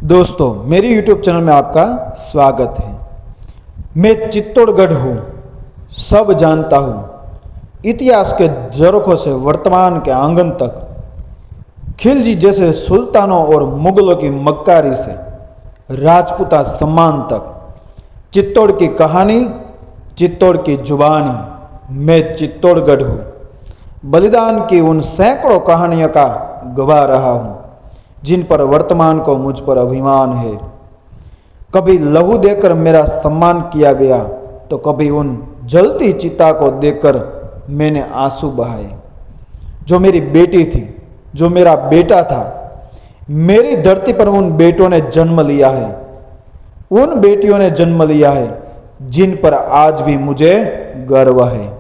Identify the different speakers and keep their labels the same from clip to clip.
Speaker 1: दोस्तों, मेरी YouTube channel में आपका स्वागत है। मैं चित्तौड़गढ़ हूँ, सब जानता हूँ। इतिहास के झरोखों से वर्तमान के आंगन तक, खिलजी जैसे सुल्तानों और मुगलों की मक्कारी से राजपूता सम्मान तक, चित्तौड़ की कहानी, चित्तौड़ की जुबानी। मैं चित्तौड़गढ़ हूँ, बलिदान की उन सैकड़ों कहानियों का गवाह रहा हूँ जिन पर वर्तमान को मुझ पर अभिमान है। कभी लहू देकर मेरा सम्मान किया गया तो कभी उन जलती चिता को देखकर मैंने आंसू बहाए। जो मेरी बेटी थी, जो मेरा बेटा था, मेरी धरती पर उन बेटों ने जन्म लिया है, उन बेटियों ने जन्म लिया है जिन पर आज भी मुझे गर्व है।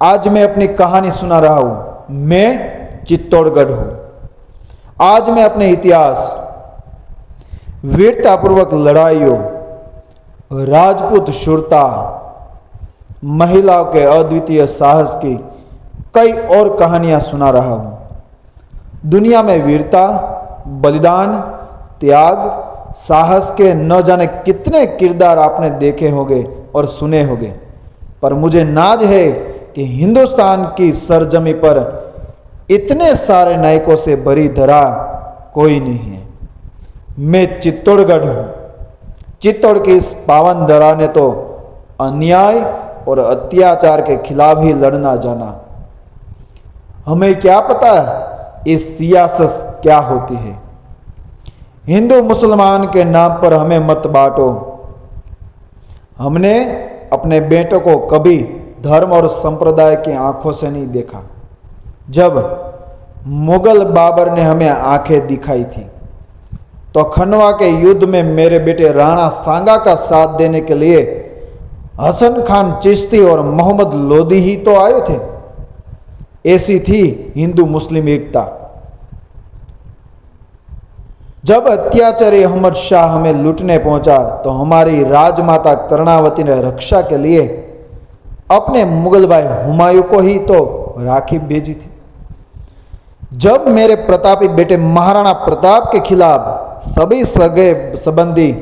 Speaker 1: आज मैं अपनी कहानी सुना रहा हूं। मैं चित्तौड़गढ़ हूं। आज मैं अपने इतिहास, वीरतापूर्वक लड़ाइयों, राजपूत शूरता, महिलाओं के अद्वितीय साहस की कई और कहानियां सुना रहा हूं। दुनिया में वीरता, बलिदान, त्याग, साहस के न जाने कितने किरदार आपने देखे होंगे और सुने होंगे, पर मुझे नाज है कि हिंदुस्तान की सरजमी पर इतने सारे नायकों से भरी धरा कोई नहीं है। मैं चित्तौड़गढ़ हूँ। चित्तौड़ की इस पावन धरा ने तो अन्याय और अत्याचार के खिलाफ ही लड़ना जाना। हमें क्या पता इस सियासत क्या होती है। हिंदू मुसलमान के नाम पर हमें मत बांटो। हमने अपने बेटों को कभी धर्म और संप्रदाय की आंखों से नहीं देखा। जब मुगल बाबर ने हमें आंखें दिखाई थी तो खनवा के युद्ध में मेरे बेटे राणा सांगा का साथ देने के लिए हसन खान चिश्ती और मोहम्मद लोदी ही तो आए थे। ऐसी थी हिंदू मुस्लिम एकता। जब अत्याचारी अहमद शाह हमें लूटने पहुंचा तो हमारी राजमाता कर्णावती ने रक्षा के लिए अपने मुगल भाई हुमायूं को ही तो राखी भेजी थी। जब मेरे प्रतापी बेटे महाराणा प्रताप के खिलाफ सभी सगे संबंधी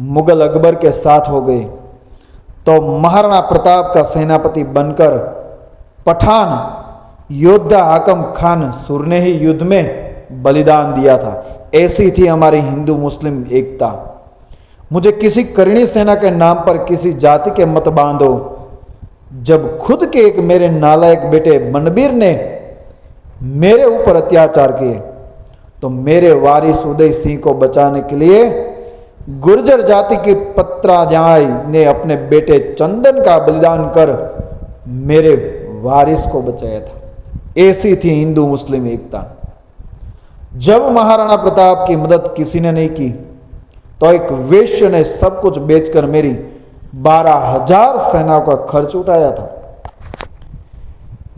Speaker 1: मुगल अकबर के साथ हो गए तो महाराणा प्रताप का सेनापति बनकर पठान योद्धा हाकम खान सुर ने ही युद्ध में बलिदान दिया था। ऐसी थी हमारी हिंदू मुस्लिम एकता। मुझे किसी करणी सेना के नाम पर किसी जाति के मत बांधो। जब खुद के एक मेरे नालायक बेटे मनबीर ने मेरे ऊपर अत्याचार किए तो मेरे वारिस उदय सिंह को बचाने के लिए गुर्जर जाति की पत्राजाई ने अपने बेटे चंदन का बलिदान कर मेरे वारिस को बचाया था। ऐसी थी हिंदू मुस्लिम एकता। जब महाराणा प्रताप की मदद किसी ने नहीं की तो एक वेश्य ने सब कुछ बेचकर मेरी 12,000 सेनाओं का खर्च उठाया था।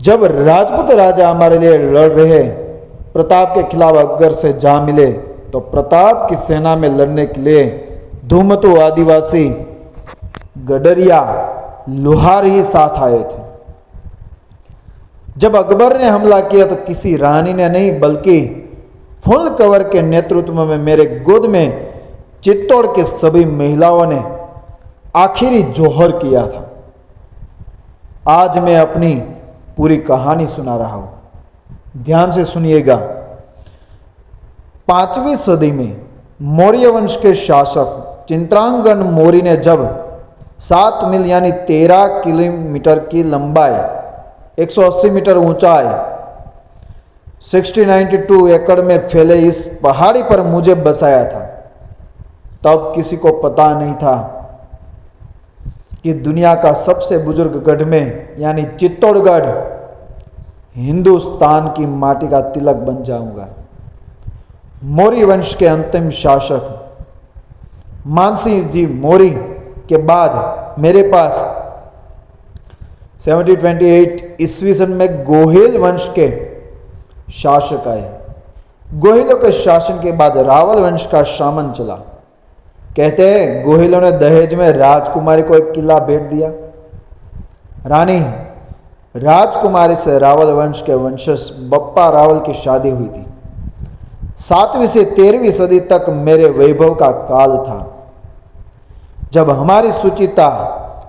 Speaker 1: जब राजपूत राजा हमारे लिए लड़ रहे प्रताप के खिलाफ अकबर से जा मिले तो प्रताप की सेना में लड़ने के लिए धूमतु आदिवासी गडरिया लोहार ही साथ आए थे। जब अकबर ने हमला किया तो किसी रानी ने नहीं बल्कि फुल कवर के नेतृत्व में मेरे गोद में चित्तौड़ के सभी महिलाओं ने आखिरी जोहर किया था। आज मैं अपनी पूरी कहानी सुना रहा हूं। ध्यान से सुनिएगा। 5वीं सदी में मौर्य वंश के शासक चित्रांगन मौर्य ने जब 7 मील यानी 13 किलोमीटर की लंबाई, 180 मीटर ऊंचाई, 692 एकड़ में फैले इस पहाड़ी पर मुझे बसाया था, तब किसी को पता नहीं था कि दुनिया का सबसे बुजुर्ग गढ़ में यानी चित्तौड़गढ़ हिंदुस्तान की माटी का तिलक बन जाऊंगा। मौर्य वंश के अंतिम शासक मानसिंह जी मौर्य के बाद मेरे पास 1728 ईस्वी सन में गोहिल वंश के शासक आए। गोहिलों के शासन के बाद रावल वंश का शासन चला। कहते हैं गोहिलों ने दहेज में राजकुमारी को एक किला भेंट दिया। रानी राजकुमारी से रावल वंश के वंशज बप्पा रावल की शादी हुई थी। 7वीं से 13वीं सदी तक मेरे वैभव का काल था, जब हमारी सुचिता,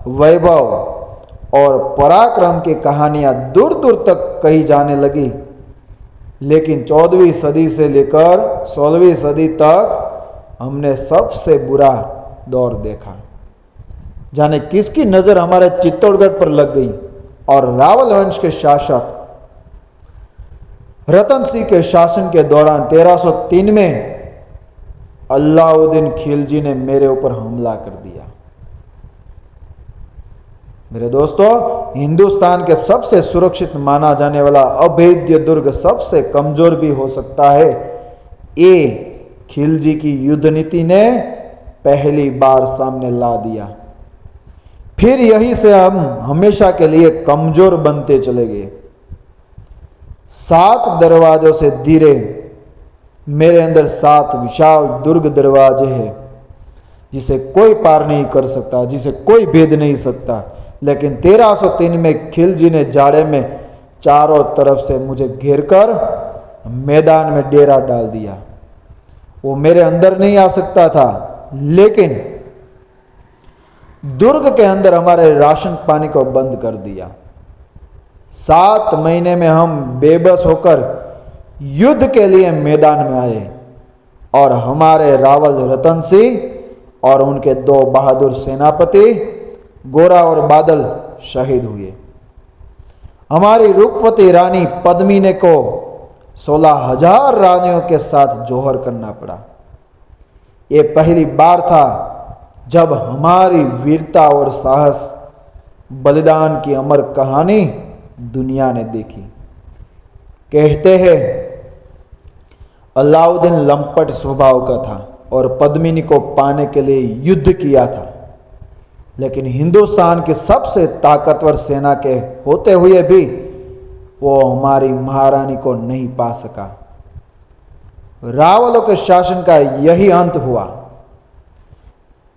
Speaker 1: वैभव और पराक्रम की कहानियां दूर दूर तक कही जाने लगी। लेकिन 14वीं सदी से लेकर 16वीं सदी तक हमने सबसे बुरा दौर देखा। जाने किसकी नजर हमारे चित्तौड़गढ़ पर लग गई और रावल वंश के शासक रतन सिंह के शासन के दौरान 1303 में अलाउद्दीन खिलजी ने मेरे ऊपर हमला कर दिया। मेरे दोस्तों, हिंदुस्तान के सबसे सुरक्षित माना जाने वाला अभेद्य दुर्ग सबसे कमजोर भी हो सकता है। ये खिलजी की युद्ध नीति ने पहली बार सामने ला दिया। फिर यही से हम हमेशा के लिए कमजोर बनते चले गए। 7 दरवाजों से धीरे मेरे अंदर 7 विशाल दुर्ग दरवाजे हैं, जिसे कोई पार नहीं कर सकता, जिसे कोई भेद नहीं सकता। लेकिन 1303 में खिलजी ने जाड़े में चारों तरफ से मुझे घेरकर मैदान में डेरा डाल दिया। वो मेरे अंदर नहीं आ सकता था, लेकिन दुर्ग के अंदर हमारे राशन पानी को बंद कर दिया। 7 महीने में हम बेबस होकर युद्ध के लिए मैदान में आए और हमारे रावल रतन सिंह और उनके 2 बहादुर सेनापति गोरा और बादल शहीद हुए। हमारी रूपवती रानी पद्मिनी को 16,000 रानियों के साथ जौहर करना पड़ा। ये पहली बार था जब हमारी वीरता और साहस, बलिदान की अमर कहानी दुनिया ने देखी। कहते हैं अलाउद्दीन लंपट स्वभाव का था और पद्मिनी को पाने के लिए युद्ध किया था, लेकिन हिंदुस्तान की सबसे ताकतवर सेना के होते हुए भी वो हमारी महारानी को नहीं पा सका। रावलों के शासन का यही अंत हुआ।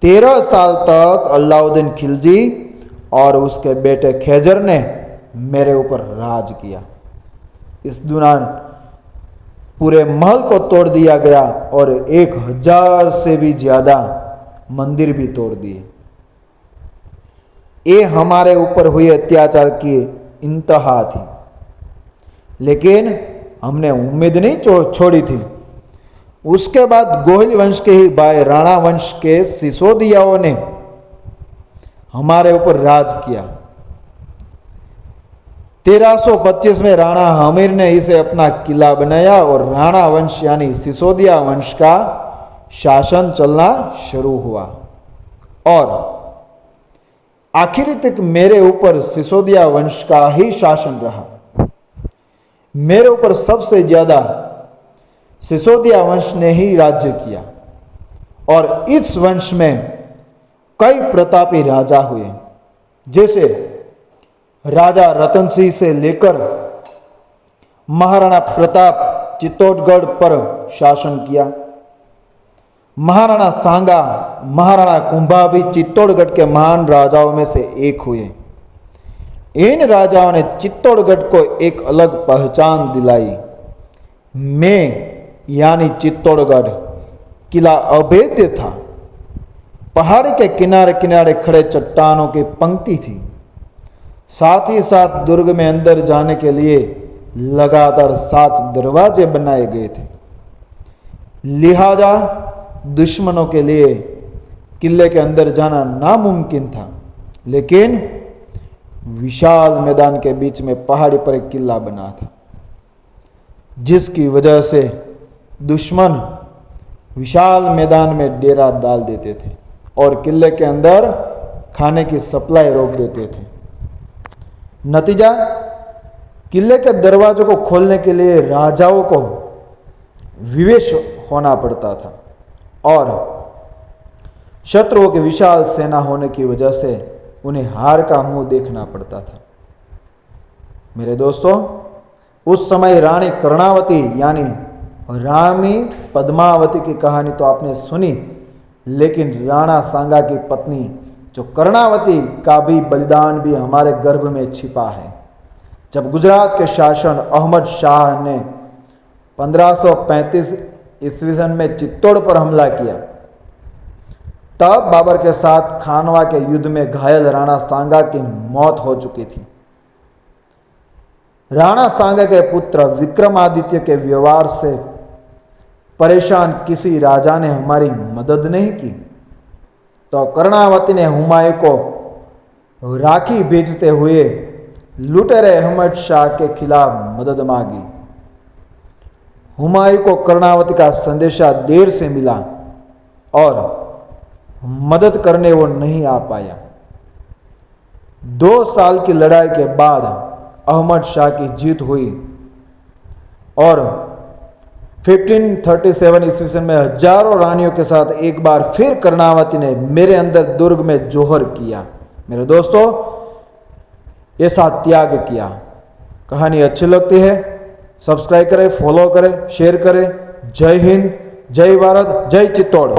Speaker 1: 13 साल तक अलाउद्दीन खिलजी और उसके बेटे खैजर ने मेरे ऊपर राज किया। इस दौरान पूरे महल को तोड़ दिया गया और 1000 से भी ज्यादा मंदिर भी तोड़ दिए। ये हमारे ऊपर हुए अत्याचार की इंतहा थी, लेकिन हमने उम्मीद नहीं छोड़ी थी। उसके बाद गोहिल वंश के ही भाई राणा वंश के सिसोदियाओं ने हमारे ऊपर राज किया। 1325 में राणा हमीर ने इसे अपना किला बनाया और राणा वंश यानी सिसोदिया वंश का शासन चलना शुरू हुआ और आखिर तक मेरे ऊपर सिसोदिया वंश का ही शासन रहा। मेरे ऊपर सबसे ज्यादा सिसोदिया वंश ने ही राज्य किया और इस वंश में कई प्रतापी राजा हुए, जैसे राजा रतन सिंह से लेकर महाराणा प्रताप चित्तौड़गढ़ पर शासन किया। महाराणा सांगा, महाराणा कुंभा भी चित्तौड़गढ़ के महान राजाओं में से एक हुए। इन राजाओं ने चित्तौड़गढ़ को एक अलग पहचान दिलाई। मैं यानी चित्तौड़गढ़ किला अभेद्य था। पहाड़ी के किनारे किनारे खड़े चट्टानों की पंक्ति थी। साथ ही साथ दुर्ग में अंदर जाने के लिए लगातार 7 दरवाजे बनाए गए थे। लिहाजा दुश्मनों के लिए किले के अंदर जाना नामुमकिन था, लेकिन विशाल मैदान के बीच में पहाड़ी पर एक किला बना था, जिसकी वजह से दुश्मन विशाल मैदान में डेरा डाल देते थे और किले के अंदर खाने की सप्लाई रोक देते थे। नतीजा, किले के दरवाजों को खोलने के लिए राजाओं को विवश होना पड़ता था और शत्रुओं की विशाल सेना होने की वजह से उन्हें हार का मुंह देखना पड़ता था। मेरे दोस्तों, उस समय रानी कर्णावती यानी रानी पद्मावती की कहानी तो आपने सुनी, लेकिन राणा सांगा की पत्नी जो कर्णावती का भी बलिदान भी हमारे गर्भ में छिपा है। जब गुजरात के शासन अहमद शाह ने 1535 ईस्वी में चित्तौड़ पर हमला किया। तब बाबर के साथ खानवा के युद्ध में घायल राणा सांगा की मौत हो चुकी थी। राणा सांगा के पुत्र विक्रमादित्य के व्यवहार से परेशान किसी राजा ने हमारी मदद नहीं की, तो कर्णावती ने हुमायूं को राखी भेजते हुए लुटेरे अहमद शाह के खिलाफ मदद मांगी। हुमायूं को कर्णावती का संदेशा देर से मिला और मदद करने वो नहीं आ पाया। 2 साल की लड़ाई के बाद अहमद शाह की जीत हुई और 1537 ईस्वी में हजारों रानियों के साथ एक बार फिर कर्णावती ने मेरे अंदर दुर्ग में जोहर किया। मेरे दोस्तों, ऐसा त्याग किया। कहानी अच्छी लगती है सब्सक्राइब करें, फॉलो करें, शेयर करें। जय हिंद, जय भारत, जय चित्तौड़।